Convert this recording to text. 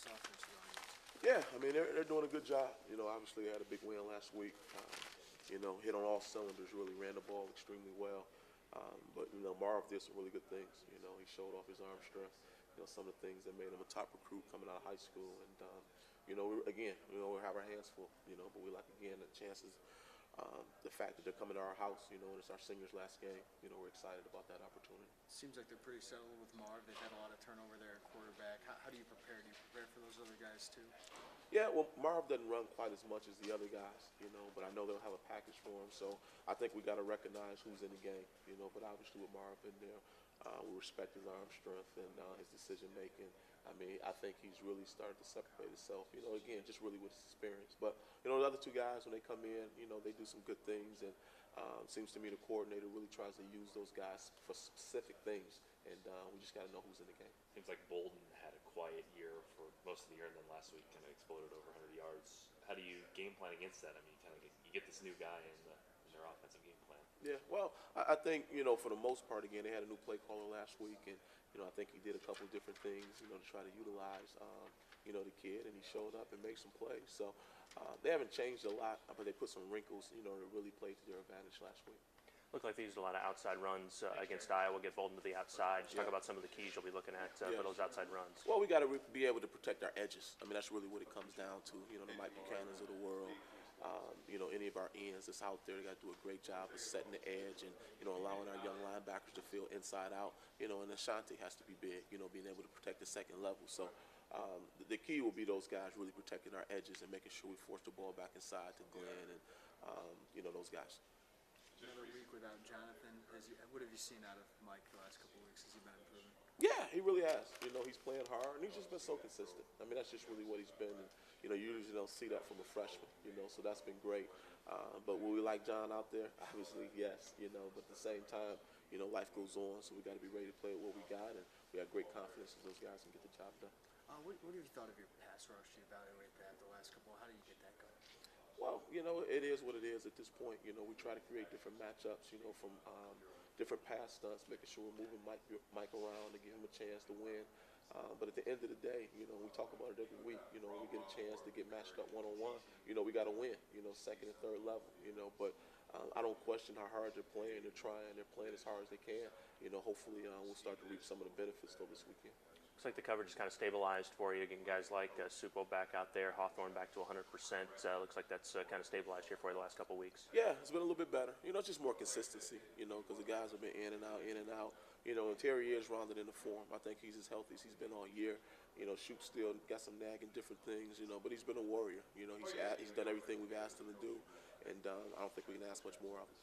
this offense around you? Yeah, I mean they're doing a good job. Obviously they had a big win last week. Hit on all cylinders. Really ran the ball extremely well. But Marv did some really good things. He showed off his arm strength. Some of the things that made him a top recruit coming out of high school. And we have our hands full. But we like again the chances. The fact that they're coming to our house, and it's our seniors' last game, we're excited about that opportunity. Seems like they're pretty settled with Marv. They've had a lot of turnover there at quarterback. How do you prepare? Do you prepare for those other guys too? Yeah, well, Marv doesn't run quite as much as the other guys, but I know they'll have a package for him. So I think we got to recognize who's in the game, But obviously with Marv in there, we respect his arm strength and his decision making. I mean, I think he's really started to separate himself, again, just really with his experience. But, the other two guys, when they come in, they do some good things. And seems to me the coordinator really tries to use those guys for specific things. And we just got to know who's in the game. Seems like Bolden had a quiet year for most of the year, and then last week kind of exploded over 100 yards. How do you game plan against that? I mean, you get this new guy in their offensive game plan. Yeah, well, I think, for the most part, again, they had a new play caller last week, and, I think he did a couple of different things, to try to utilize, the kid, and he showed up and made some plays. So they haven't changed a lot, but they put some wrinkles, to really play to their advantage last week. Looked like they used a lot of outside runs against Iowa, get Bolden to the outside. Just talk about some of the keys you'll be looking at for those outside runs. Well, we got to be able to protect our edges. I mean, that's really what it comes down to. The Mike Buchanans of the world. Any of our ends that's out there, they got to do a great job of setting the edge and, allowing our young linebackers to feel inside out. And Ashanti has to be big, being able to protect the second level. So the key will be those guys really protecting our edges and making sure we force the ball back inside to Glenn and, those guys. Another week without Jonathan. What have you seen out of Mike the last couple of weeks? Has he been improving? Yeah, he really has. He's playing hard, and he's just been so consistent. I mean, that's just really what he's been. And, you usually don't see that from a freshman, so that's been great. But will we like John out there? Obviously, yes, but at the same time, life goes on, so we got to be ready to play with what we got, and we have great confidence that those guys can get the job done. What have you thought of your pass rush? Do you evaluate that the last couple? How do you get that going? Well, it is what it is at this point. We try to create different matchups, from different pass stunts, making sure we're moving Mike around to give him a chance to win. But at the end of the day, we talk about it every week. When we get a chance to get matched up one-on-one, we got to win, second and third level, But I don't question how hard they're playing. They're trying. They're playing as hard as they can. Hopefully we'll start to reap some of the benefits though this weekend. Looks like the coverage is kind of stabilized for you. Getting guys like Supo back out there, Hawthorne back to 100%. Looks like that's kind of stabilized here for you the last couple of weeks. Yeah, it's been a little bit better. It's just more consistency, because the guys have been in and out, in and out. And Terry is rounded into form. I think he's as healthy as he's been all year. Shoot still got some nagging different things, but he's been a warrior. He's done everything we've asked him to do, and I don't think we can ask much more of him.